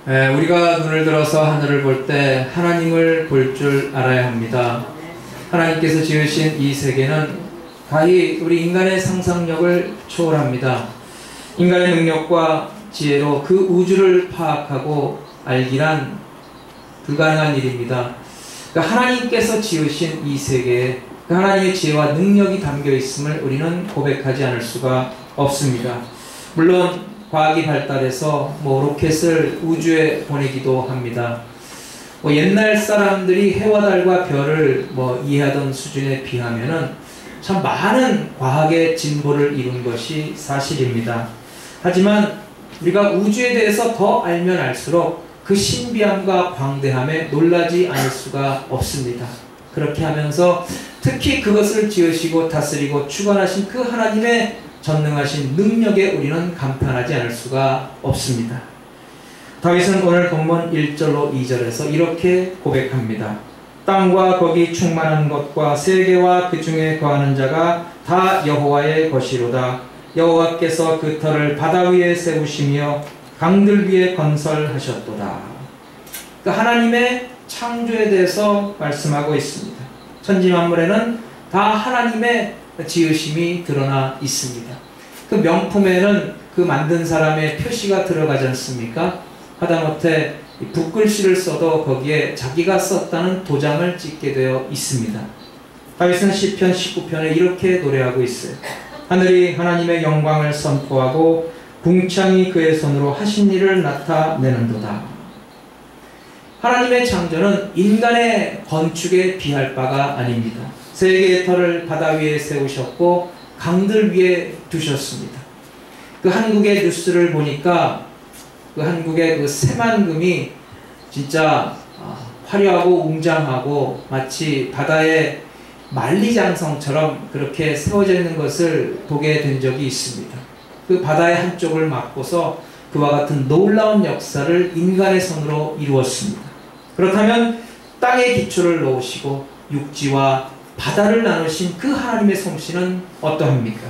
우리가 눈을 들어서 하늘을 볼 때 하나님을 볼 줄 알아야 합니다. 하나님께서 지으신 이 세계는 가히 우리 인간의 상상력을 초월합니다. 인간의 능력과 지혜로 그 우주를 파악하고 알기란 불가능한 일입니다. 하나님께서 지으신 이 세계에 하나님의 지혜와 능력이 담겨 있음을 우리는 고백하지 않을 수가 없습니다. 물론 과학이 발달해서 로켓을 우주에 보내기도 합니다. 옛날 사람들이 해와 달과 별을 이해하던 수준에 비하면은 참 많은 과학의 진보를 이룬 것이 사실입니다. 하지만 우리가 우주에 대해서 더 알면 알수록 그 신비함과 광대함에 놀라지 않을 수가 없습니다. 그렇게 하면서 특히 그것을 지으시고 다스리고 주관하신 그 하나님의 전능하신 능력에 우리는 감탄하지 않을 수가 없습니다. 다윗은 오늘 본문 1절로 2절에서 이렇게 고백합니다. 땅과 거기 충만한 것과 세계와 그 중에 거하는 자가 다 여호와의 것이로다. 여호와께서 그 터를 바다 위에 세우시며 강들 위에 건설하셨도다. 그 하나님의 창조에 대해서 말씀하고 있습니다. 천지만물에는 다 하나님의 지으심이 드러나 있습니다. 그 명품에는 그 만든 사람의 표시가 들어가지 않습니까? 하다못해 붓글씨를 써도 거기에 자기가 썼다는 도장을 찍게 되어 있습니다. 다윗은 시편 19편에 이렇게 노래하고 있어요. 하늘이 하나님의 영광을 선포하고 궁창이 그의 손으로 하신 일을 나타내는도다. 하나님의 창조는 인간의 건축에 비할 바가 아닙니다. 세계의 터를 바다 위에 세우셨고 강들 위에 두셨습니다. 그 한국의 뉴스를 보니까 그 한국의 그 새만금이 진짜 화려하고 웅장하고 마치 바다의 만리장성처럼 그렇게 세워져 있는 것을 보게 된 적이 있습니다. 그 바다의 한쪽을 막고서 그와 같은 놀라운 역사를 인간의 손으로 이루었습니다. 그렇다면 땅에 기초를 놓으시고 육지와 바다를 나누신 그 하나님의 솜씨는 어떠합니까?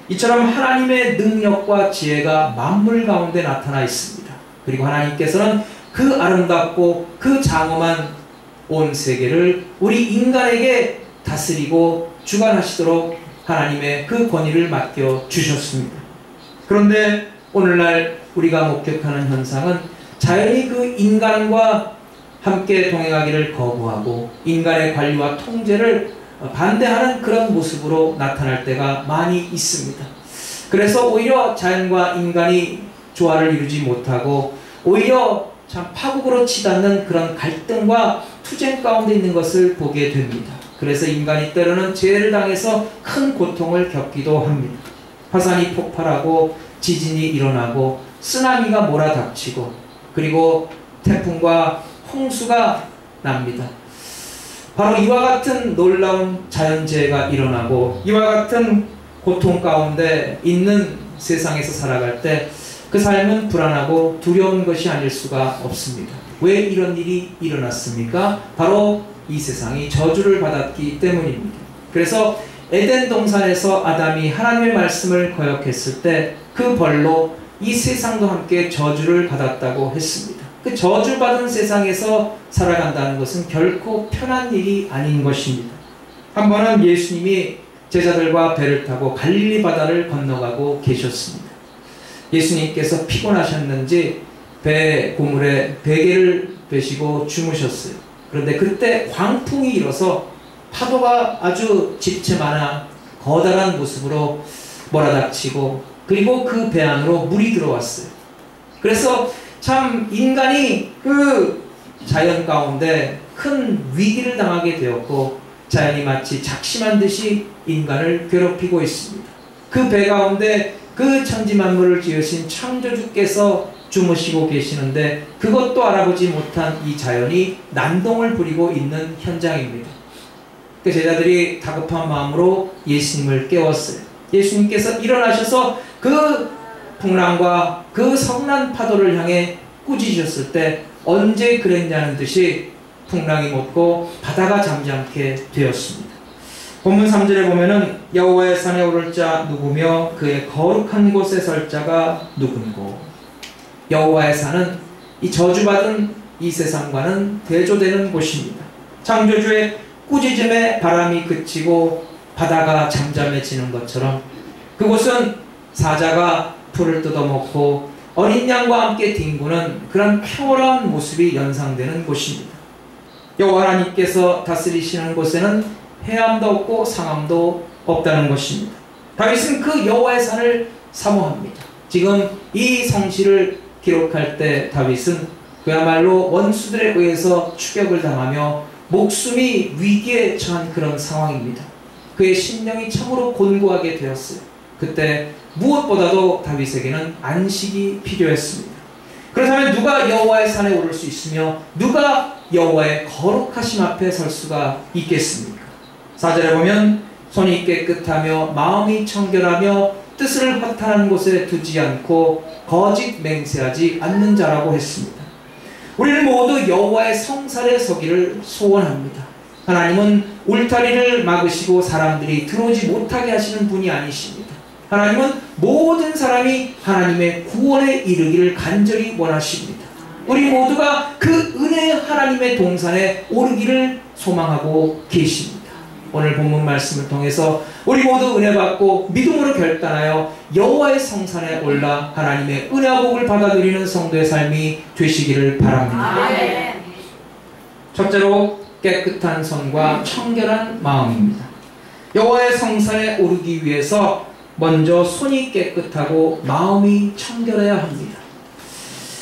이처럼 하나님의 능력과 지혜가 만물 가운데 나타나 있습니다. 그리고 하나님께서는 그 아름답고 그 장엄한 온 세계를 우리 인간에게 다스리고 주관하시도록 하나님의 그 권위를 맡겨 주셨습니다. 그런데 오늘날 우리가 목격하는 현상은 자연히 그 인간과 함께 동행하기를 거부하고 인간의 관리와 통제를 반대하는 그런 모습으로 나타날 때가 많이 있습니다. 그래서 오히려 자연과 인간이 조화를 이루지 못하고 오히려 참 파국으로 치닫는 그런 갈등과 투쟁 가운데 있는 것을 보게 됩니다. 그래서 인간이 때로는 죄를 당해서 큰 고통을 겪기도 합니다. 화산이 폭발하고 지진이 일어나고 쓰나미가 몰아닥치고 그리고 태풍과 홍수가 납니다. 바로 이와 같은 놀라운 자연재해가 일어나고 이와 같은 고통 가운데 있는 세상에서 살아갈 때 그 삶은 불안하고 두려운 것이 아닐 수가 없습니다. 왜 이런 일이 일어났습니까? 바로 이 세상이 저주를 받았기 때문입니다. 그래서 에덴 동산에서 아담이 하나님의 말씀을 거역했을 때 그 벌로 이 세상도 함께 저주를 받았다고 했습니다. 그 저주받은 세상에서 살아간다는 것은 결코 편한 일이 아닌 것입니다. 한 번은 예수님이 제자들과 배를 타고 갈릴리 바다를 건너가고 계셨습니다. 예수님께서 피곤하셨는지 배 고물에 베개를 베시고 주무셨어요. 그런데 그때 광풍이 일어서 파도가 아주 집채만한 거대한 모습으로 몰아닥치고 그리고 그 배 안으로 물이 들어왔어요. 그래서 참 인간이 그 자연 가운데 큰 위기를 당하게 되었고 자연이 마치 작심한 듯이 인간을 괴롭히고 있습니다. 그 배 가운데 그 천지만물을 지으신 창조주께서 주무시고 계시는데 그것도 알아보지 못한 이 자연이 난동을 부리고 있는 현장입니다. 그 제자들이 다급한 마음으로 예수님을 깨웠어요. 예수님께서 일어나셔서 그 풍랑과 그 성난 파도를 향해 꾸짖으셨을 때 언제 그랬냐는 듯이 풍랑이 멎고 바다가 잠잠케 되었습니다. 본문 3절에 보면은 여호와의 산에 오를 자 누구며 그의 거룩한 곳에 설 자가 누군고. 여호와의 산은 이 저주받은 이 세상과는 대조되는 곳입니다. 창조주의 꾸짖음에 바람이 그치고 바다가 잠잠해지는 것처럼 그곳은 사자가 풀을 뜯어먹고 어린 양과 함께 뒹구는 그런 평화로운 모습이 연상되는 곳입니다. 여호와 하나님께서 다스리시는 곳에는 해함도 없고 상함도 없다는 것입니다. 다윗은 그 여호와의 산을 사모합니다. 지금 이 성시를 기록할 때 다윗은 그야말로 원수들에 의해서 추격을 당하며 목숨이 위기에 처한 그런 상황입니다. 그의 심령이 참으로 곤고하게 되었어요. 그때 무엇보다도 다윗에게는 안식이 필요했습니다. 그렇다면 누가 여호와의 산에 오를 수 있으며 누가 여호와의 거룩하심 앞에 설 수가 있겠습니까? 4절에 보면 손이 깨끗하며 마음이 청결하며 뜻을 허탄한 곳에 두지 않고 거짓 맹세하지 않는 자라고 했습니다. 우리는 모두 여호와의 성산에 서기를 소원합니다. 하나님은 울타리를 막으시고 사람들이 들어오지 못하게 하시는 분이 아니십니다. 하나님은 모든 사람이 하나님의 구원에 이르기를 간절히 원하십니다. 우리 모두가 그 은혜의 하나님의 동산에 오르기를 소망하고 계십니다. 오늘 본문 말씀을 통해서 우리 모두 은혜 받고 믿음으로 결단하여 여호와의 성산에 올라 하나님의 은혜와 복을 받아 누리는 성도의 삶이 되시기를 바랍니다. 첫째로 깨끗한 손과 청결한 마음입니다. 여호와의 성산에 오르기 위해서 먼저 손이 깨끗하고 마음이 청결해야 합니다.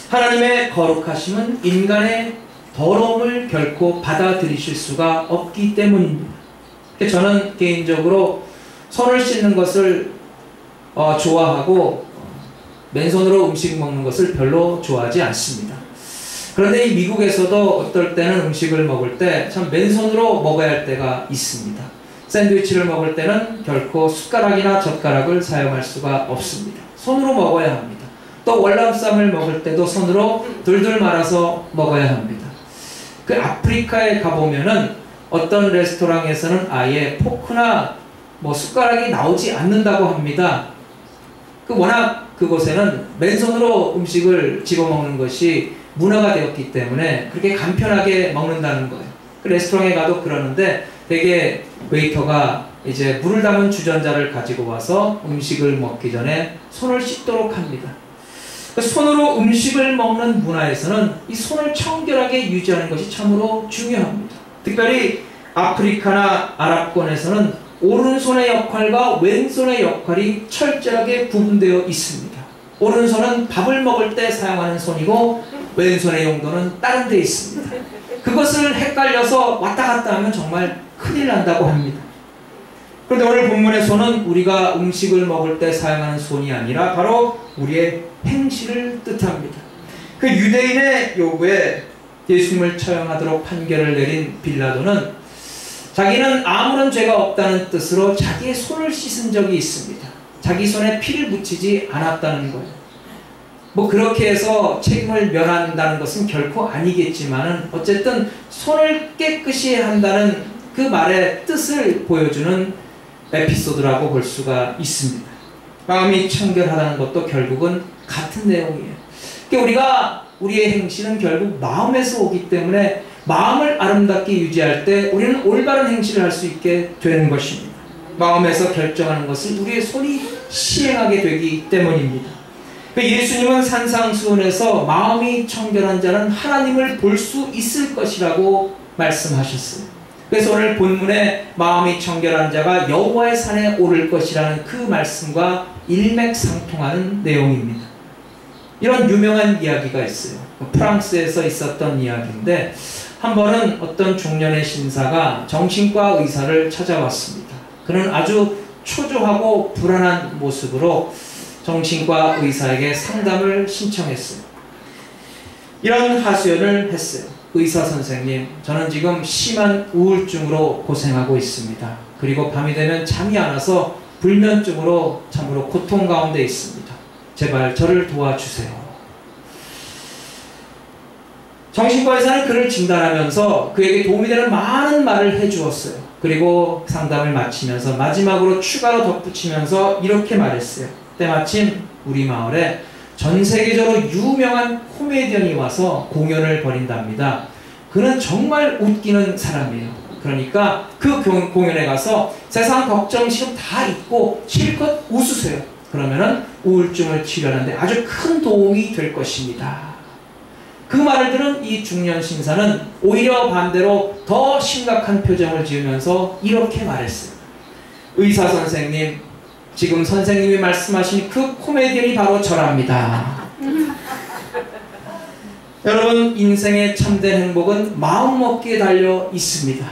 하나님의 거룩하심은 인간의 더러움을 결코 받아들이실 수가 없기 때문입니다. 저는 개인적으로 손을 씻는 것을 좋아하고 맨손으로 음식 먹는 것을 별로 좋아하지 않습니다. 그런데 이 미국에서도 어떨 때는 음식을 먹을 때 참 맨손으로 먹어야 할 때가 있습니다. 샌드위치를 먹을 때는 결코 숟가락이나 젓가락을 사용할 수가 없습니다. 손으로 먹어야 합니다. 또 월남쌈을 먹을 때도 손으로 둘둘 말아서 먹어야 합니다. 그 아프리카에 가보면은 어떤 레스토랑에서는 아예 포크나 숟가락이 나오지 않는다고 합니다. 워낙 그곳에는 맨손으로 음식을 집어먹는 것이 문화가 되었기 때문에 그렇게 간편하게 먹는다는 거예요. 그 레스토랑에 가도 그러는데 되게 웨이터가 이제 물을 담은 주전자를 가지고 와서 음식을 먹기 전에 손을 씻도록 합니다. 손으로 음식을 먹는 문화에서는 이 손을 청결하게 유지하는 것이 참으로 중요합니다. 특별히 아프리카나 아랍권에서는 오른손의 역할과 왼손의 역할이 철저하게 구분되어 있습니다. 오른손은 밥을 먹을 때 사용하는 손이고 왼손의 용도는 다른 데 있습니다. 그것을 헷갈려서 왔다 갔다 하면 정말 큰일 난다고 합니다. 그런데 오늘 본문의 손은 우리가 음식을 먹을 때 사용하는 손이 아니라 바로 우리의 행실을 뜻합니다. 그 유대인의 요구에 예수님을 처형하도록 판결을 내린 빌라도는 자기는 아무런 죄가 없다는 뜻으로 자기의 손을 씻은 적이 있습니다. 자기 손에 피를 묻히지 않았다는 거예요. 그렇게 해서 책임을 면한다는 것은 결코 아니겠지만 어쨌든 손을 깨끗이 한다는 그 말의 뜻을 보여주는 에피소드라고 볼 수가 있습니다. 마음이 청결하다는 것도 결국은 같은 내용이에요. 그러니까 우리의 행실은 결국 마음에서 오기 때문에 마음을 아름답게 유지할 때 우리는 올바른 행실을 할 수 있게 되는 것입니다. 마음에서 결정하는 것을 우리의 손이 시행하게 되기 때문입니다. 예수님은 산상수훈에서 마음이 청결한 자는 하나님을 볼 수 있을 것이라고 말씀하셨어요. 그래서 오늘 본문에 마음이 청결한 자가 여호와의 산에 오를 것이라는 그 말씀과 일맥상통하는 내용입니다. 이런 유명한 이야기가 있어요. 프랑스에서 있었던 이야기인데 한 번은 어떤 중년의 신사가 정신과 의사를 찾아왔습니다. 그는 아주 초조하고 불안한 모습으로 정신과 의사에게 상담을 신청했어요. 이런 하소연을 했어요. 의사 선생님, 저는 지금 심한 우울증으로 고생하고 있습니다. 그리고 밤이 되면 잠이 안 와서 불면증으로 참으로 고통 가운데 있습니다. 제발 저를 도와주세요. 정신과 의사는 그를 진단하면서 그에게 도움이 되는 많은 말을 해주었어요. 그리고 상담을 마치면서 마지막으로 추가로 덧붙이면서 이렇게 말했어요. 때마침 우리 마을에 전 세계적으로 유명한 코미디언이 와서 공연을 벌인답니다. 그는 정말 웃기는 사람이에요. 그러니까 그 공연에 가서 세상 걱정 시험 다 잊고 실컷 웃으세요. 그러면은 우울증을 치료하는데 아주 큰 도움이 될 것입니다. 그 말을 들은 이 중년 신사는 오히려 반대로 더 심각한 표정을 지으면서 이렇게 말했어요. 의사 선생님, 지금 선생님이 말씀하신 그 코미디언이 바로 저랍니다. 여러분, 인생의 참된 행복은 마음먹기에 달려 있습니다.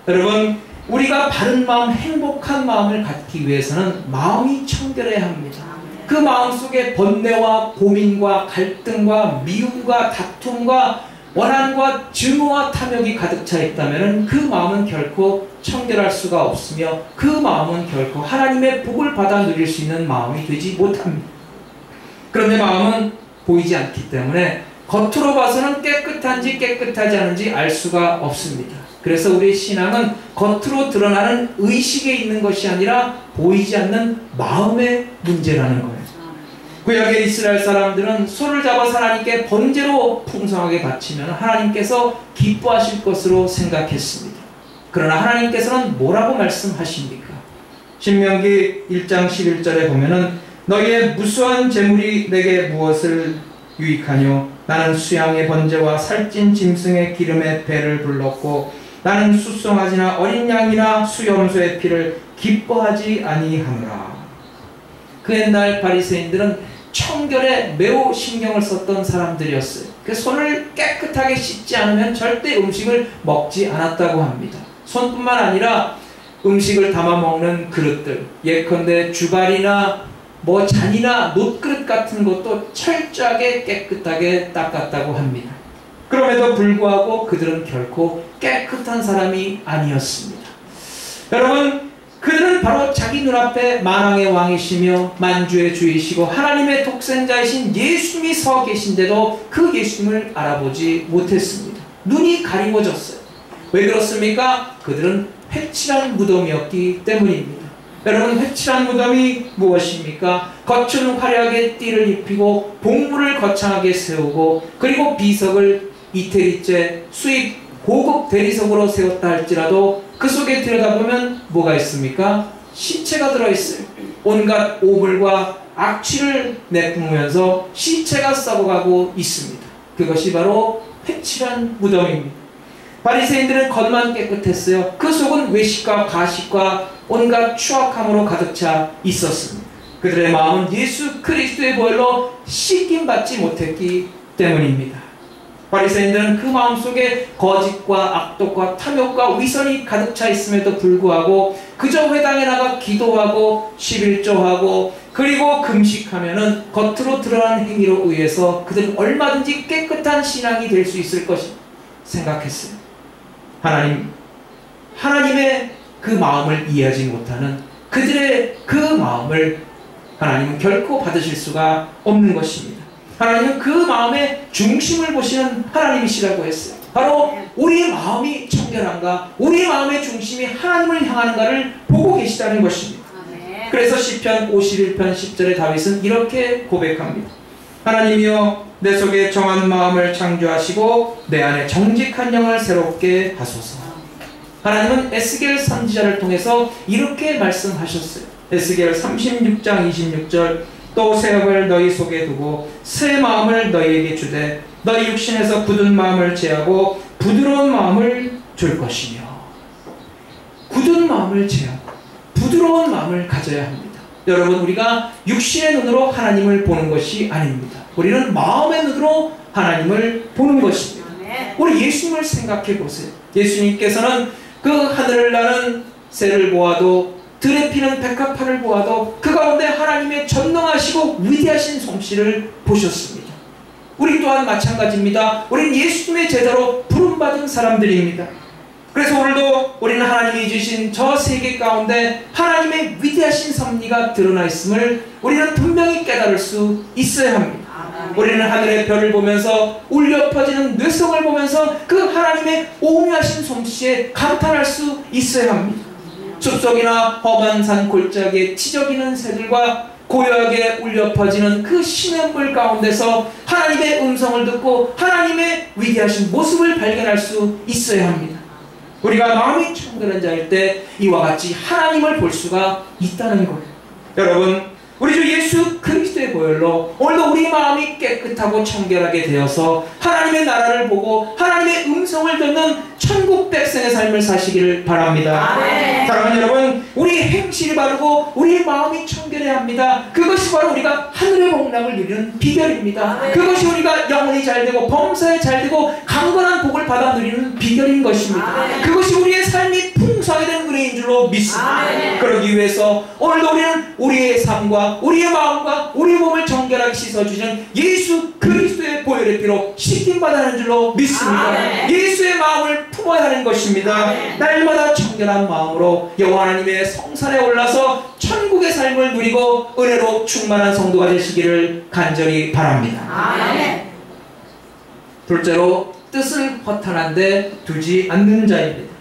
여러분, 우리가 바른 마음, 행복한 마음을 갖기 위해서는 마음이 청결해야 합니다. 그 마음 속에 번뇌와 고민과 갈등과 미움과 다툼과 원한과 증오와 탐욕이 가득 차 있다면 그 마음은 결코 청결할 수가 없으며 그 마음은 결코 하나님의 복을 받아 누릴 수 있는 마음이 되지 못합니다. 그런데 마음은 보이지 않기 때문에 겉으로 봐서는 깨끗한지 깨끗하지 않은지 알 수가 없습니다. 그래서 우리의 신앙은 겉으로 드러나는 의식에 있는 것이 아니라 보이지 않는 마음의 문제라는 거예요. 구약의 이스라엘 사람들은 소를 잡아서 하나님께 번제로 풍성하게 바치면 하나님께서 기뻐하실 것으로 생각했습니다. 그러나 하나님께서는 뭐라고 말씀하십니까? 신명기 1장 11절에 보면은 너희의 무수한 재물이 내게 무엇을 유익하뇨? 나는 수양의 번제와 살찐 짐승의 기름에 배를 불렀고 나는 숫송아지나 어린 양이나 수염소의 피를 기뻐하지 아니하노라. 그 옛날 바리새인들은 청결에 매우 신경을 썼던 사람들이었어요. 그 손을 깨끗하게 씻지 않으면 절대 음식을 먹지 않았다고 합니다. 손뿐만 아니라 음식을 담아 먹는 그릇들, 예컨대 주발이나 잔이나 놋그릇 같은 것도 철저하게 깨끗하게 닦았다고 합니다. 그럼에도 불구하고 그들은 결코 깨끗한 사람이 아니었습니다. 여러분, 그들은 바로 자기 눈앞에 만왕의 왕이시며 만주의 주이시고 하나님의 독생자이신 예수님이 서 계신데도 그 예수님을 알아보지 못했습니다. 눈이 가리워졌어요. 왜 그렇습니까? 그들은 회칠한 무덤이었기 때문입니다. 여러분, 회칠한 무덤이 무엇입니까? 겉은 화려하게 띠를 입히고 봉부를 거창하게 세우고 그리고 비석을 이태리째 수입 고급 대리석으로 세웠다 할지라도 그 속에 들여다보면 뭐가 있습니까? 시체가 들어있어요. 온갖 오물과 악취를 내뿜으면서 시체가 썩어가고 있습니다. 그것이 바로 회칠한 무덤입니다. 바리새인들은 겉만 깨끗했어요. 그 속은 외식과 가식과 온갖 추악함으로 가득 차 있었습니다. 그들의 마음은 예수 그리스도의 보혈로 씻김받지 못했기 때문입니다. 바리새인들은 그 마음속에 거짓과 악독과 탐욕과 위선이 가득 차 있음에도 불구하고 그저 회당에 나가 기도하고 11조하고 그리고 금식하면은 겉으로 드러난 행위로 의해서 그들은 얼마든지 깨끗한 신앙이 될 수 있을 것이 생각했어요. 하나님의 그 마음을 이해하지 못하는 그들의 그 마음을 하나님은 결코 받으실 수가 없는 것입니다. 하나님은 그 마음의 중심을 보시는 하나님이시라고 했어요. 바로 우리의 마음이 청결한가, 우리의 마음의 중심이 하나님을 향하는가를 보고 계시다는 것입니다. 그래서 시편 51편 10절에 다윗은 이렇게 고백합니다. 하나님이여 내 속에 정한 마음을 창조하시고 내 안에 정직한 영을 새롭게 하소서. 하나님은 에스겔 선지자를 통해서 이렇게 말씀하셨어요. 에스겔 36장 26절 또 새 영을 너희 속에 두고 새 마음을 너희에게 주되 너희 육신에서 굳은 마음을 제하고 부드러운 마음을 줄 것이며. 굳은 마음을 제하고 부드러운 마음을 가져야 합니다. 여러분, 우리가 육신의 눈으로 하나님을 보는 것이 아닙니다. 우리는 마음의 눈으로 하나님을 보는 것입니다. 우리 예수님을 생각해 보세요. 예수님께서는 그 하늘을 나는 새를 보아도 들에 피는 백합화를 보아도 그 가운데 하나님의 전능하시고 위대하신 솜씨를 보셨습니다. 우리 또한 마찬가지입니다. 우리는 예수님의 제자로 부름받은 사람들입니다. 그래서 오늘도 우리는 하나님이 주신 저 세계 가운데 하나님의 위대하신 섭리가 드러나 있음을 우리는 분명히 깨달을 수 있어야 합니다. 우리는 하늘의 별을 보면서 울려 퍼지는 뇌성을 보면서 그 하나님의 오묘하신 솜씨에 감탄할 수 있어야 합니다. 숲속이나 험한 산 골짜기에 치저기는 새들과 고요하게 울려 퍼지는 그 시냇물 가운데서 하나님의 음성을 듣고 하나님의 위대하신 모습을 발견할 수 있어야 합니다. 우리가 마음이 청결한 자일 때 이와 같이 하나님을 볼 수가 있다는 거예요. 여러분, 우리 주 예수 그리스도의 보혈로 오늘도 우리 마음이 깨끗하고 청결하게 되어서 하나님의 나라를 보고 하나님의 음성을 듣는 천국 백성의 삶을 사시기를 바랍니다. 아멘. 사랑하는 여러분, 우리 행실이 바르고 우리 마음이 청결해야 합니다. 그것이 바로 우리가 하늘의 복락을 누리는 비결입니다. 아멘. 그것이 우리가 영혼이 잘되고 범사에 잘되고 강건한 복을 받아 누리는 비결인 것입니다. 아멘. 그것이 우리의 삶이 풍성하게 된 은혜인 줄로 믿습니다. 아멘. 그러기 위해서 오늘도 우리는 우리의 삶과 우리의 마음과 우리의 몸을 정결하게 씻어주는 예수 그리스도의 보혈의 피로 씻김받아는 줄로 믿습니다. 아멘. 예수의 마음을 품어야 하는 것입니다. 아멘. 날마다 청결한 마음으로 여호와 하나님의 성산에 올라서 천국의 삶을 누리고 은혜로 충만한 성도가 되시기를 간절히 바랍니다. 아멘. 둘째로, 뜻을 허탄한데 두지 않는 자입니다.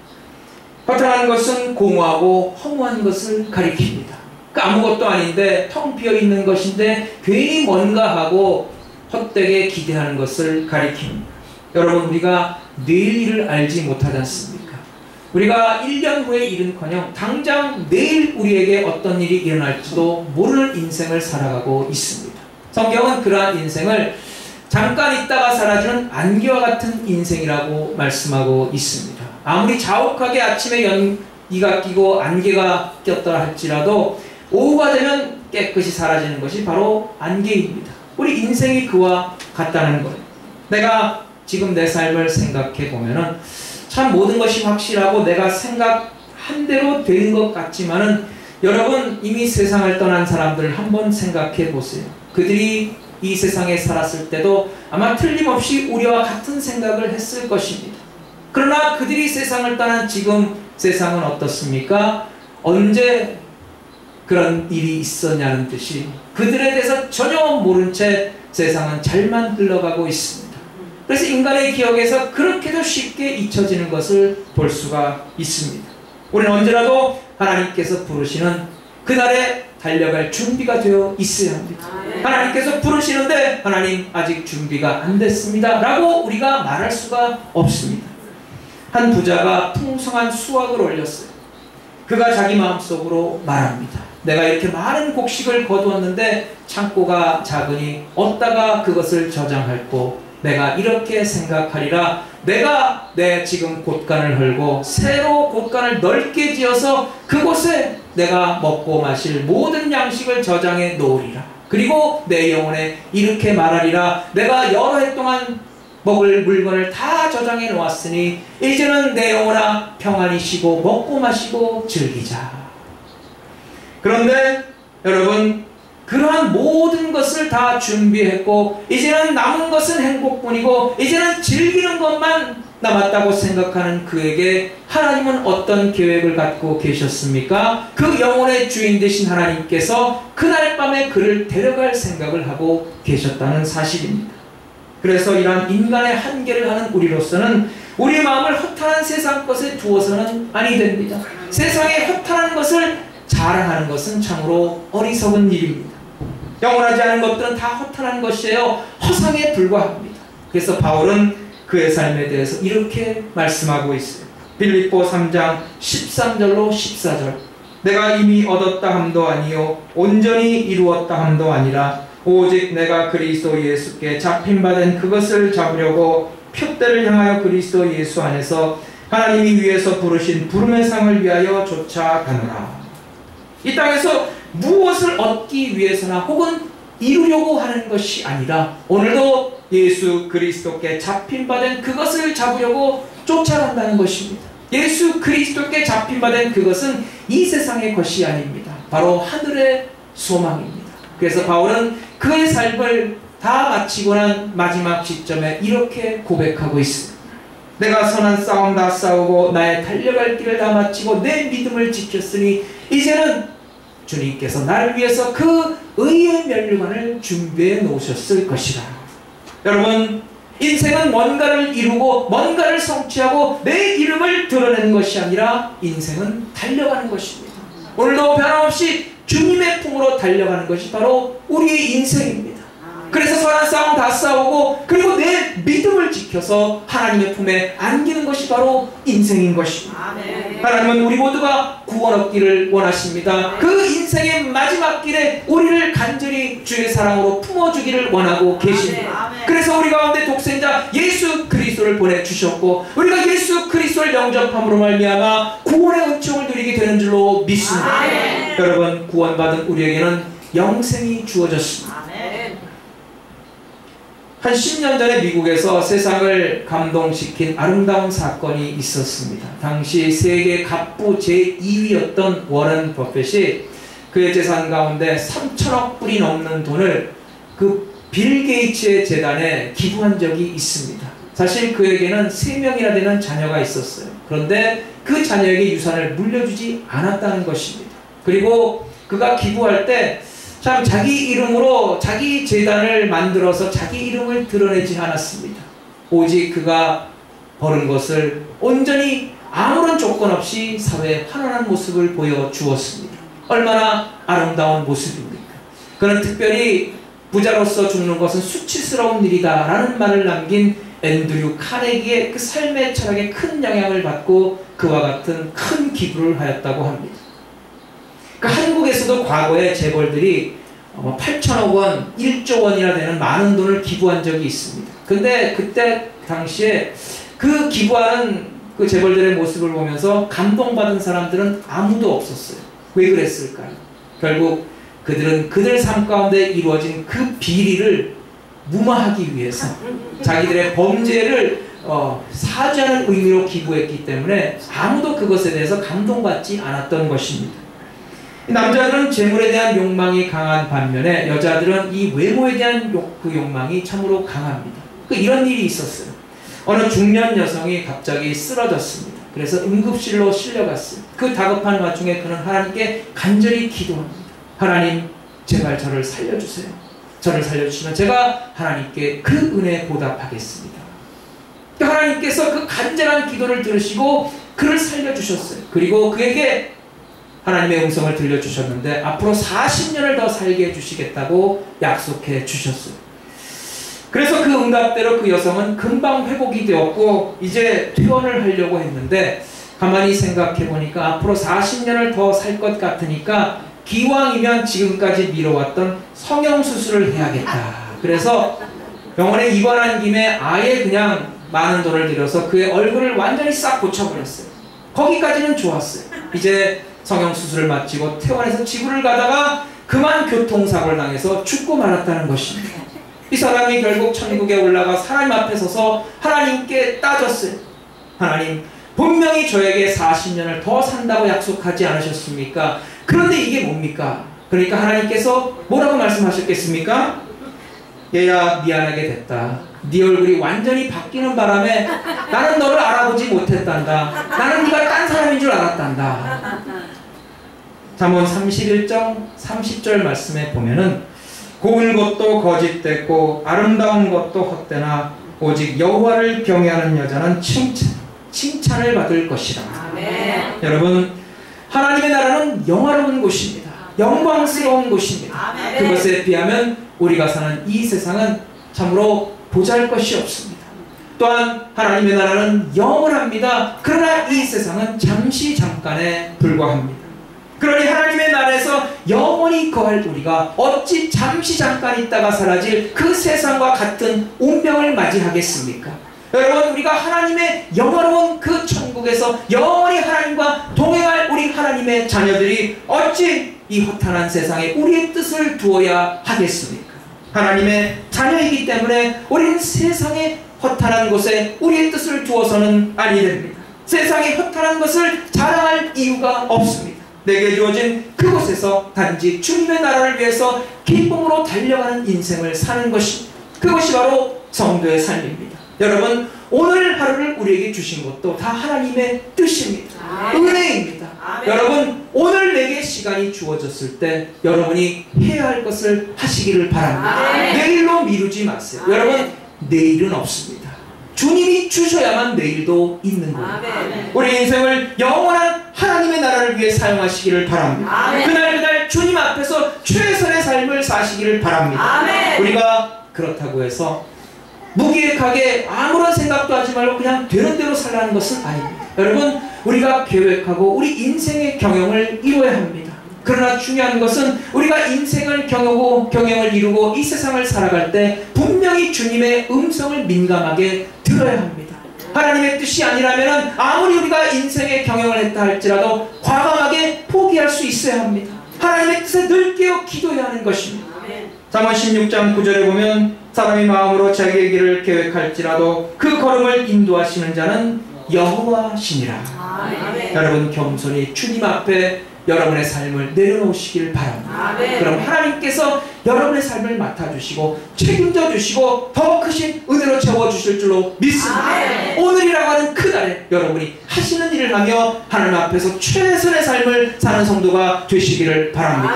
허탄한 것은 공허하고 허무한 것을 가리킵니다. 아무것도 아닌데 텅 비어있는 것인데 괜히 뭔가 하고 헛되게 기대하는 것을 가리킵니다. 여러분, 우리가 내일 일을 알지 못하지 않습니까? 우리가 1년 후의 일은커녕 당장 내일 우리에게 어떤 일이 일어날지도 모르는 인생을 살아가고 있습니다. 성경은 그러한 인생을 잠깐 있다가 사라지는 안개와 같은 인생이라고 말씀하고 있습니다. 아무리 자욱하게 아침에 연기가 끼고 안개가 꼈다 할지라도 오후가 되면 깨끗이 사라지는 것이 바로 안개입니다. 우리 인생이 그와 같다는 거예요. 내가 지금 내 삶을 생각해 보면은 참 모든 것이 확실하고 내가 생각한 대로 되는 것 같지만은, 여러분, 이미 세상을 떠난 사람들 한번 생각해 보세요. 그들이 이 세상에 살았을 때도 아마 틀림없이 우리와 같은 생각을 했을 것입니다. 그러나 그들이 세상을 떠난 지금 세상은 어떻습니까? 언제 그런 일이 있었냐는 듯이 그들에 대해서 전혀 모른 채 세상은 잘만 흘러가고 있습니다. 그래서 인간의 기억에서 그렇게도 쉽게 잊혀지는 것을 볼 수가 있습니다. 우리는 언제라도 하나님께서 부르시는 그날에 달려갈 준비가 되어 있어야 합니다. 하나님께서 부르시는데 하나님 아직 준비가 안 됐습니다 라고 우리가 말할 수가 없습니다. 한 부자가 풍성한 수확을 올렸어요. 그가 자기 마음속으로 말합니다. 내가 이렇게 많은 곡식을 거두었는데 창고가 작으니 어디다가 그것을 저장할꼬. 내가 이렇게 생각하리라. 내가 내 지금 곳간을 헐고 새로 곳간을 넓게 지어서 그곳에 내가 먹고 마실 모든 양식을 저장해 놓으리라. 그리고 내 영혼에 이렇게 말하리라. 내가 여러 해 동안 먹을 물건을 다 저장해 놓았으니 이제는 내 영혼아 평안히 쉬고 먹고 마시고 즐기자. 그런데 여러분, 그러한 모든 것을 다 준비했고 이제는 남은 것은 행복뿐이고 이제는 즐기는 것만 남았다고 생각하는 그에게 하나님은 어떤 계획을 갖고 계셨습니까? 그 영혼의 주인 되신 하나님께서 그날 밤에 그를 데려갈 생각을 하고 계셨다는 사실입니다. 그래서 이러한 인간의 한계를 하는 우리로서는 우리의 마음을 허탄한 세상 것에 두어서는 아니 됩니다. 세상에 허탄한 것을 자랑하는 것은 참으로 어리석은 일입니다. 영원하지 않은 것들은 다 허탄한 것이에요. 허상에 불과합니다. 그래서 바울은 그의 삶에 대해서 이렇게 말씀하고 있어요. 빌립보 3장 13절로 14절. 내가 이미 얻었다 함도 아니요 온전히 이루었다 함도 아니라 오직 내가 그리스도 예수께 잡힌바된 그것을 잡으려고 표대를 향하여 그리스도 예수 안에서 하나님이 위에서 부르신 부름의 상을 위하여 쫓아가노라. 이 땅에서 무엇을 얻기 위해서나 혹은 이루려고 하는 것이 아니라 오늘도 예수 그리스도께 잡힌바된 그것을 잡으려고 쫓아간다는 것입니다. 예수 그리스도께 잡힌바된 그것은 이 세상의 것이 아닙니다. 바로 하늘의 소망입니다. 그래서 바울은 그의 삶을 다 마치고 난 마지막 시점에 이렇게 고백하고 있습니다. 내가 선한 싸움 다 싸우고 나의 달려갈 길을 다 마치고 내 믿음을 지켰으니 이제는 주님께서 나를 위해서 그 의의 면류관을 준비해 놓으셨을 것이라. 여러분, 인생은 뭔가를 이루고 뭔가를 성취하고 내 이름을 드러내는 것이 아니라 인생은 달려가는 것입니다. 오늘도 변함없이 주님의 품으로 달려가는 것이 바로 우리의 인생입니다. 그래서 선한 싸움 다 싸우고 그리고 내 믿음을 지켜서 하나님의 품에 안기는 것이 바로 인생인 것입니다. 하나님은 우리 모두가 구원 얻기를 원하십니다. 그 인생의 마지막 길에 우리를 간절히 주의 사랑으로 품어주기를 원하고 계십니다. 그래서 우리 가운데 독생자 예수 그리스도를 보내주셨고 우리가 예수 그리스도를 영접함으로 말미암아 구원의 은총을 누리게 되는 줄로 믿습니다. 여러분, 구원받은 우리에게는 영생이 주어졌습니다. 한 10년 전에 미국에서 세상을 감동시킨 아름다운 사건이 있었습니다. 당시 세계 갑부 제2위였던 워런 버핏이 그의 재산 가운데 3천억 불이 넘는 돈을 그 빌 게이츠의 재단에 기부한 적이 있습니다. 사실 그에게는 3명이나 되는 자녀가 있었어요. 그런데 그 자녀에게 유산을 물려주지 않았다는 것입니다. 그리고 그가 기부할 때 참 자기 이름으로 자기 재단을 만들어서 자기 이름을 드러내지 않았습니다. 오직 그가 버는 것을 온전히 아무런 조건 없이 사회에 환원한 모습을 보여주었습니다. 얼마나 아름다운 모습입니까? 그는 특별히 부자로서 죽는 것은 수치스러운 일이다 라는 말을 남긴 앤드류 카네기의 그 삶의 철학에 큰 영향을 받고 그와 같은 큰 기부를 하였다고 합니다. 한국에서도 과거에 재벌들이 8천억 원, 1조 원이나 되는 많은 돈을 기부한 적이 있습니다. 근데 그때 당시에 그 기부하는 그 재벌들의 모습을 보면서 감동받은 사람들은 아무도 없었어요. 왜 그랬을까요? 결국 그들은 그들 삶 가운데 이루어진 그 비리를 무마하기 위해서 자기들의 범죄를 사죄하는 의미로 기부했기 때문에 아무도 그것에 대해서 감동받지 않았던 것입니다. 남자들은 재물에 대한 욕망이 강한 반면에 여자들은 이 외모에 대한 그 욕망이 참으로 강합니다. 이런 일이 있었어요. 어느 중년 여성이 갑자기 쓰러졌습니다. 그래서 응급실로 실려갔어요. 그 다급한 와중에 그는 하나님께 간절히 기도합니다. 하나님, 제발 저를 살려주세요. 저를 살려주시면 제가 하나님께 그 은혜에 보답하겠습니다. 하나님께서 그 간절한 기도를 들으시고 그를 살려주셨어요. 그리고 그에게 하나님의 음성을 들려주셨는데 앞으로 40년을 더 살게 해주시겠다고 약속해 주셨어요. 그래서 그 응답대로 그 여성은 금방 회복이 되었고 이제 퇴원을 하려고 했는데 가만히 생각해 보니까 앞으로 40년을 더 살 것 같으니까 기왕이면 지금까지 미뤄왔던 성형수술을 해야겠다. 그래서 병원에 입원한 김에 아예 그냥 많은 돈을 들여서 그의 얼굴을 완전히 싹 고쳐버렸어요. 거기까지는 좋았어요. 이제 성형수술을 마치고 퇴원해서 지구를 가다가 그만 교통사고를 당해서 죽고 말았다는 것입니다. 이 사람이 결국 천국에 올라가 하나님 앞에 서서 하나님께 따졌어요. 하나님, 분명히 저에게 40년을 더 산다고 약속하지 않으셨습니까? 그런데 이게 뭡니까? 그러니까 하나님께서 뭐라고 말씀하셨겠습니까? 얘야, 미안하게 됐다. 네 얼굴이 완전히 바뀌는 바람에 나는 너를 알아보지 못했단다. 나는 네가 딴 사람인 줄 알았단다. 잠언 31장 30절 말씀에 보면은 고운 것도 거짓되고 아름다운 것도 헛되나 오직 여호와를 경외하는 여자는 칭찬을 받을 것이다. 아멘. 여러분, 하나님의 나라는 영화로운 곳입니다. 영광스러운 곳입니다. 아멘. 그것에 비하면 우리가 사는 이 세상은 참으로 보잘것이 없습니다. 또한 하나님의 나라는 영원합니다. 그러나 이 세상은 잠시 잠깐에 불과합니다. 그러니 하나님의 나라에서 영원히 거할 우리가 어찌 잠시 잠깐 있다가 사라질 그 세상과 같은 운명을 맞이하겠습니까? 여러분, 우리가 하나님의 영화로운 그 천국에서 영원히 하나님과 동행할 우리 하나님의 자녀들이 어찌 이 허탄한 세상에 우리의 뜻을 두어야 하겠습니까? 하나님의 자녀이기 때문에 우리는 세상의 허탄한 곳에 우리의 뜻을 두어서는 아니 됩니다. 세상의 허탄한 것을 자랑할 이유가 없습니다. 내게 주어진 그곳에서 단지 주님의 나라를 위해서 기쁨으로 달려가는 인생을 사는 것입니다. 그것이 바로 성도의 삶입니다. 여러분, 오늘 하루를 우리에게 주신 것도 다 하나님의 뜻입니다. 은혜입니다. 여러분, 오늘 내게 시간이 주어졌을 때 여러분이 해야 할 것을 하시기를 바랍니다. 내일로 미루지 마세요. 여러분, 내일은 없습니다. 주님이 주셔야만 내일도 있는 거예요. 우리 인생을 영원한 하나님의 나라를 위해 사용하시기를 바랍니다. 그날 정말 주님 앞에서 최선의 삶을 사시기를 바랍니다. 아멘. 우리가 그렇다고 해서 무기력하게 아무런 생각도 하지 말고 그냥 되는 대로 살라는 것은 아닙니다. 여러분, 우리가 계획하고 우리 인생의 경영을 이루어야 합니다. 그러나 중요한 것은 우리가 인생을 경영을 이루고 이 세상을 살아갈 때 분명히 주님의 음성을 민감하게 들어야 합니다. 하나님의 뜻이 아니라면 아무리 우리가 인생의 경영을 했다 할지라도 과감하게 포기할 수 있어야 합니다. 하나님의 뜻에 늘 깨어 기도해야 하는 것입니다. 잠언 16장 9절에 보면 사람이 마음으로 자기의 길을 계획할지라도 그 걸음을 인도하시는 자는 여호와시니라. 여러분, 겸손히 주님 앞에 여러분의 삶을 내려놓으시길 바랍니다. 아멘. 그럼 하나님께서 여러분의 삶을 맡아주시고 책임져 주시고 더 크신 은혜로 채워주실 줄로 믿습니다. 아멘. 오늘이라고 하는 그날에 여러분이 하시는 일을 하며 하나님 앞에서 최선의 삶을 사는 성도가 되시기를 바랍니다.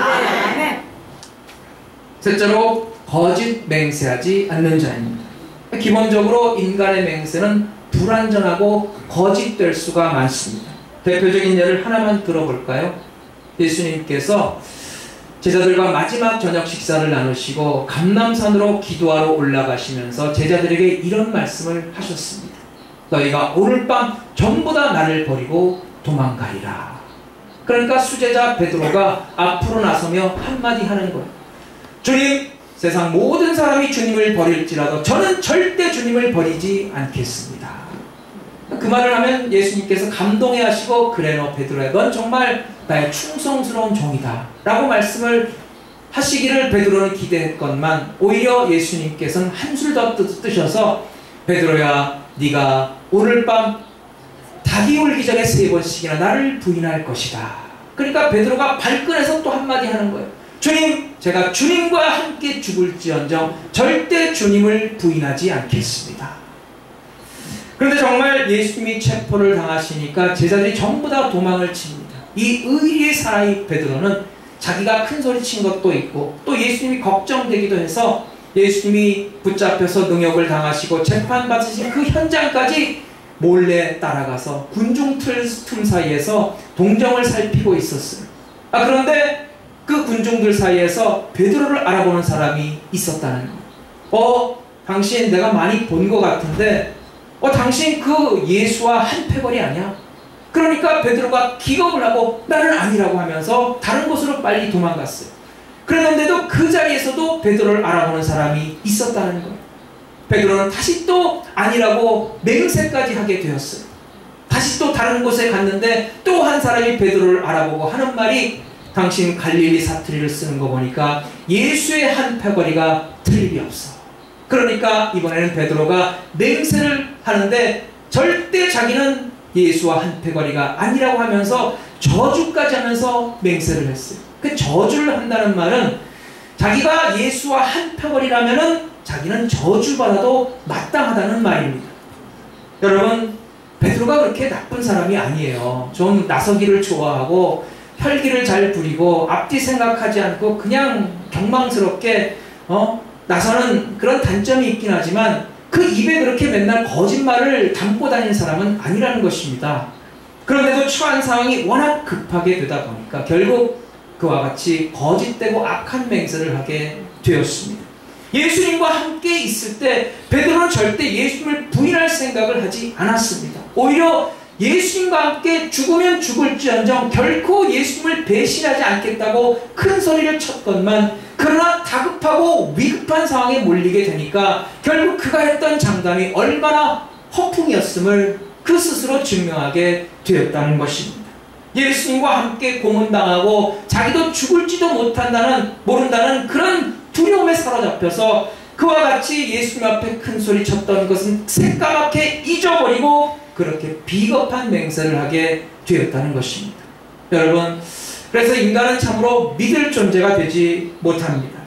아멘. 셋째로, 거짓 맹세하지 않는 자입니다. 기본적으로 인간의 맹세는 불완전하고 거짓될 수가 많습니다. 대표적인 예를 하나만 들어볼까요? 예수님께서 제자들과 마지막 저녁 식사를 나누시고 감람산으로 기도하러 올라가시면서 제자들에게 이런 말씀을 하셨습니다. 너희가 오늘 밤 전부 다 나를 버리고 도망가리라. 그러니까 수제자 베드로가 앞으로 나서며 한마디 하는 거예요. 주님, 세상 모든 사람이 주님을 버릴지라도 저는 절대 주님을 버리지 않겠습니다. 그 말을 하면 예수님께서 감동해 하시고, 그래 너 베드로야, 넌 정말 나의 충성스러운 종이다 라고 말씀을 하시기를 베드로는 기대했건만 오히려 예수님께서는 한술 더 뜨셔서 베드로야, 네가 오늘 밤 닭이 울기 전에 3번씩이나 나를 부인할 것이다. 그러니까 베드로가 발끈해서 또 한마디 하는 거예요. 주님, 제가 주님과 함께 죽을지언정 절대 주님을 부인하지 않겠습니다. 그런데 정말 예수님이 체포를 당하시니까 제자들이 전부 다 도망을 칩니다. 이 의리의 사나이 베드로는 자기가 큰 소리 친 것도 있고 또 예수님이 걱정되기도 해서 예수님이 붙잡혀서 능욕을 당하시고 재판받으신 그 현장까지 몰래 따라가서 군중 틈 사이에서 동정을 살피고 있었어요. 그런데 그 군중들 사이에서 베드로를 알아보는 사람이 있었다는 거예요. 당신 내가 많이 본 것 같은데 당신 그 예수와 한 패거리 아니야? 그러니까 베드로가 기겁을 하고 나는 아니라고 하면서 다른 곳으로 빨리 도망갔어요. 그랬는데도 그 자리에서도 베드로를 알아보는 사람이 있었다는 거예요. 베드로는 다시 또 아니라고 맹세까지 하게 되었어요. 다시 또 다른 곳에 갔는데 또 한 사람이 베드로를 알아보고 하는 말이, 당신 갈릴리 사투리를 쓰는 거 보니까 예수의 한 패거리가 틀림이 없어. 그러니까 이번에는 베드로가 맹세를 하는데 절대 자기는 예수와 한 패거리가 아니라고 하면서 저주까지 하면서 맹세를 했어요. 그 저주를 한다는 말은 자기가 예수와 한 패거리라면은 자기는 저주받아도 마땅하다는 말입니다. 여러분, 베드로가 그렇게 나쁜 사람이 아니에요. 좀 나서기를 좋아하고 혈기를 잘 부리고 앞뒤 생각하지 않고 그냥 경망스럽게 나서는 그런 단점이 있긴 하지만 그 입에 그렇게 맨날 거짓말을 담고 다니는 사람은 아니라는 것입니다. 그런데도 처한 상황이 워낙 급하게 되다 보니까 결국 그와 같이 거짓되고 악한 맹세를 하게 되었습니다. 예수님과 함께 있을 때 베드로는 절대 예수님을 부인할 생각을 하지 않았습니다. 오히려 예수님과 함께 죽으면 죽을지언정 결코 예수님을 배신하지 않겠다고 큰 소리를 쳤건만, 그러나 다급하고 위급한 상황에 몰리게 되니까 결국 그가 했던 장담이 얼마나 허풍이었음을 그 스스로 증명하게 되었다는 것입니다. 예수님과 함께 고문당하고 자기도 죽을지도 모른다는 그런 두려움에 사로잡혀서 그와 같이 예수님 앞에 큰 소리 쳤던 것은 새까맣게 잊어버리고 그렇게 비겁한 맹세를 하게 되었다는 것입니다. 여러분, 그래서 인간은 참으로 믿을 존재가 되지 못합니다.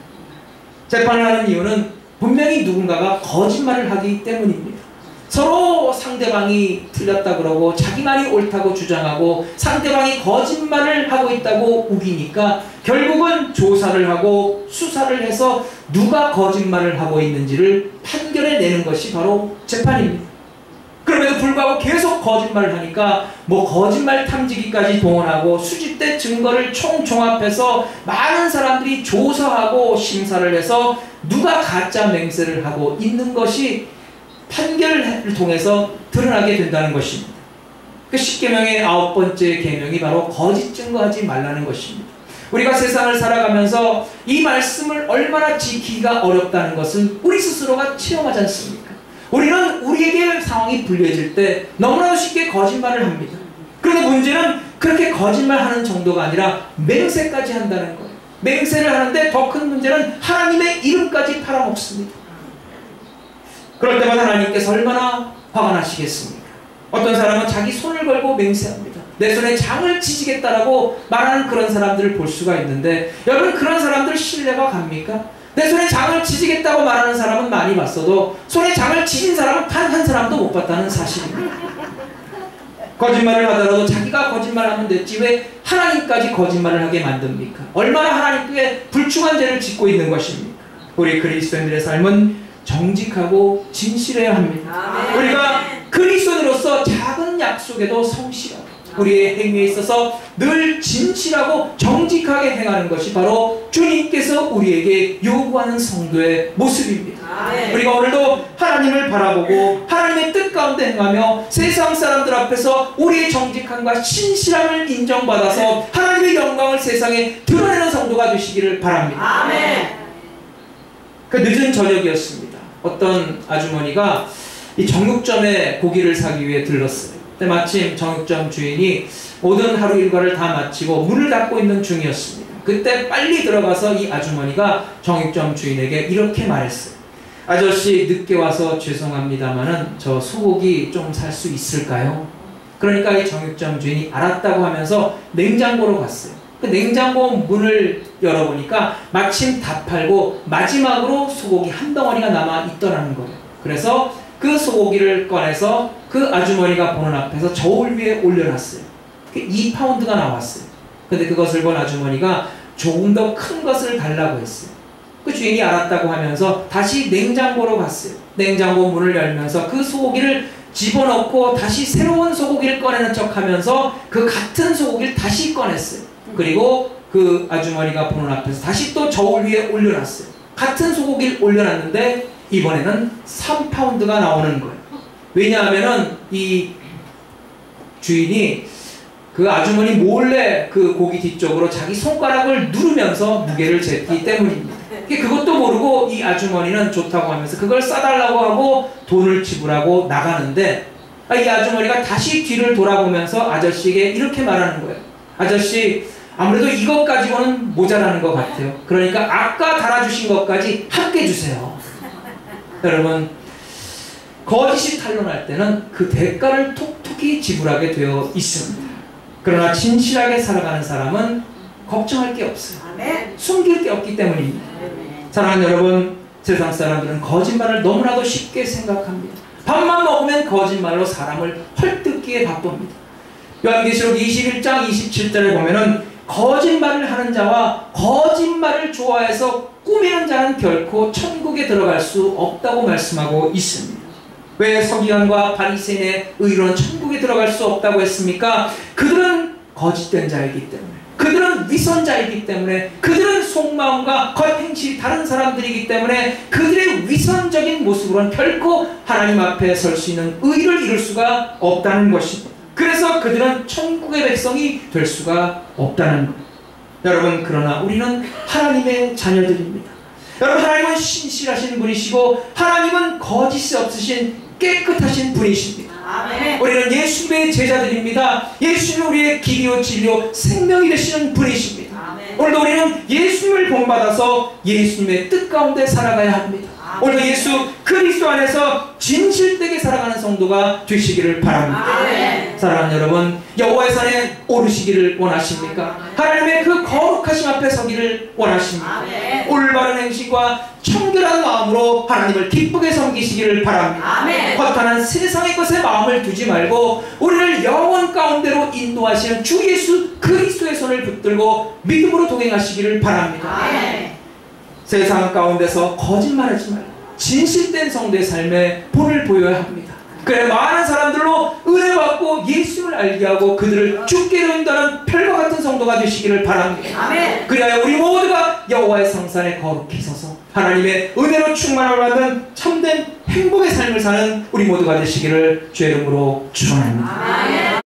재판을 하는 이유는 분명히 누군가가 거짓말을 하기 때문입니다. 서로 상대방이 틀렸다 그러고 자기만이 옳다고 주장하고 상대방이 거짓말을 하고 있다고 우기니까 결국은 조사를 하고 수사를 해서 누가 거짓말을 하고 있는지를 판결해내는 것이 바로 재판입니다. 그럼에도 불구하고 계속 거짓말을 하니까 뭐 거짓말 탐지기까지 동원하고 수집된 증거를 총종합해서 많은 사람들이 조사하고 심사를 해서 누가 가짜 맹세를 하고 있는 것이 판결을 통해서 드러나게 된다는 것입니다. 그 10계명의 9번째 계명이 바로 거짓 증거하지 말라는 것입니다. 우리가 세상을 살아가면서 이 말씀을 얼마나 지키기가 어렵다는 것은 우리 스스로가 체험하지 않습니까? 우리는 우리에게 상황이 불리해질 때 너무나도 쉽게 거짓말을 합니다. 그런데 문제는 그렇게 거짓말하는 정도가 아니라 맹세까지 한다는 거예요. 맹세를 하는데 더 큰 문제는 하나님의 이름까지 팔아먹습니다. 그럴 때마다 하나님께서 얼마나 화가 나시겠습니까? 어떤 사람은 자기 손을 걸고 맹세합니다. 내 손에 장을 지지겠다라고 말하는 그런 사람들을 볼 수가 있는데, 여러분, 그런 사람들 신뢰가 갑니까? 내 손에 장을 지지겠다고 말하는 사람은 많이 봤어도 손에 장을 지진 사람은 단 한 사람도 못 봤다는 사실입니다. 거짓말을 하더라도 자기가 거짓말하면 됐지 왜 하나님까지 거짓말을 하게 만듭니까? 얼마나 하나님께 불충한 죄를 짓고 있는 것입니까? 우리 그리스도인들의 삶은 정직하고 진실해야 합니다. 아멘. 우리가 그리스도인으로서 작은 약속에도 성실하고 우리의 행위에 있어서 늘 진실하고 정직하게 행하는 것이 바로 주님께서 우리에게 요구하는 성도의 모습입니다. 아멘. 우리가 오늘도 하나님을 바라보고 하나님의 뜻 가운데 행하며 세상 사람들 앞에서 우리의 정직함과 신실함을 인정받아서 하나님의 영광을 세상에 드러내는 성도가 되시기를 바랍니다. 아멘. 그 늦은 저녁이었습니다. 어떤 아주머니가 이 정육점에 고기를 사기 위해 들렀어요. 근데 마침 정육점 주인이 모든 하루 일과를 다 마치고 문을 닫고 있는 중이었습니다. 그때 빨리 들어가서 이 아주머니가 정육점 주인에게 이렇게 말했어요. 아저씨, 늦게 와서 죄송합니다마는 저 소고기 좀 살 수 있을까요? 그러니까 이 정육점 주인이 알았다고 하면서 냉장고로 갔어요. 그 냉장고 문을 열어보니까 마침 다 팔고 마지막으로 소고기 한 덩어리가 남아 있더라는 거예요. 그래서 그 소고기를 꺼내서 그 아주머니가 보는 앞에서 저울 위에 올려놨어요. 2파운드가 나왔어요. 근데 그것을 본 아주머니가 조금 더 큰 것을 달라고 했어요. 그 주인이 알았다고 하면서 다시 냉장고로 갔어요. 냉장고 문을 열면서 그 소고기를 집어넣고 다시 새로운 소고기를 꺼내는 척 하면서 그 같은 소고기를 다시 꺼냈어요. 그리고 그 아주머니가 보는 앞에서 다시 또 저울 위에 올려놨어요. 같은 소고기를 올려놨는데 이번에는 3파운드가 나오는 거예요. 왜냐하면은 이 주인이 그 아주머니 몰래 그 고기 뒤쪽으로 자기 손가락을 누르면서 무게를 쟀기 때문입니다. 그것도 모르고 이 아주머니는 좋다고 하면서 그걸 싸달라고 하고 돈을 지불하고 나가는데, 이 아주머니가 다시 뒤를 돌아보면서 아저씨에게 이렇게 말하는 거예요. 아저씨, 아무래도 이것 가지고는 모자라는 것 같아요. 그러니까 아까 달아주신 것까지 함께 주세요. 여러분, 거짓이 탄로날 때는 그 대가를 톡톡히 지불하게 되어 있습니다. 그러나 진실하게 살아가는 사람은 걱정할 게 없어요. 숨길 게 없기 때문입니다. 사랑하는 여러분, 세상 사람들은 거짓말을 너무나도 쉽게 생각합니다. 밥만 먹으면 거짓말로 사람을 헐뜯기에 바쁩니다. 요한계시록 21장 27절에 보면은 거짓말을 하는 자와 거짓말을 좋아해서 꾸미는 자는 결코 천국에 들어갈 수 없다고 말씀하고 있습니다. 왜 서기관과 바리새인의 의로는 천국에 들어갈 수 없다고 했습니까? 그들은 거짓된 자이기 때문에, 그들은 위선자이기 때문에, 그들은 속마음과 겉행실이 다른 사람들이기 때문에 그들의 위선적인 모습으로는 결코 하나님 앞에 설 수 있는 의를 이룰 수가 없다는 것입니다. 그래서 그들은 천국의 백성이 될 수가 없다는 거예요. 여러분, 그러나 우리는 하나님의 자녀들입니다. 여러분, 하나님은 신실하신 분이시고 하나님은 거짓이 없으신 깨끗하신 분이십니다. 아멘. 우리는 예수님의 제자들입니다. 예수님은 우리의 길이요 진리요 생명이 되시는 분이십니다. 아멘. 오늘도 우리는 예수님을 본받아서 예수님의 뜻 가운데 살아가야 합니다. 오늘도 예수 그리스도 안에서 진실되게 살아가는 성도가 되시기를 바랍니다. 아멘. 사랑하는 여러분, 여호와의 산에 오르시기를 원하십니까? 하나님의 그 거룩하심 앞에 서기를 원하십니까? 아멘. 올바른 행실과 청결한 마음으로 하나님을 기쁘게 섬기시기를 바랍니다. 아멘. 허탄한 세상의 것에 마음을 두지 말고 우리를 영원 가운데로 인도하시는 주 예수 그리스도의 손을 붙들고 믿음으로 동행하시기를 바랍니다. 아멘. 세상 가운데서 거짓말하지 말고 진실된 성도의 삶에 본을 보여야 합니다. 그래 많은 사람들로 은혜받고 예수를 알게 하고 그들을 주께 이룬다는 별과 같은 성도가 되시기를 바랍니다. 아멘. 그래야 우리 모두가 여호와의 성산에 거룩히 서서 하나님의 은혜로 충만함을 받는 참된 행복의 삶을 사는 우리 모두가 되시기를 주의 이름으로 축원합니다.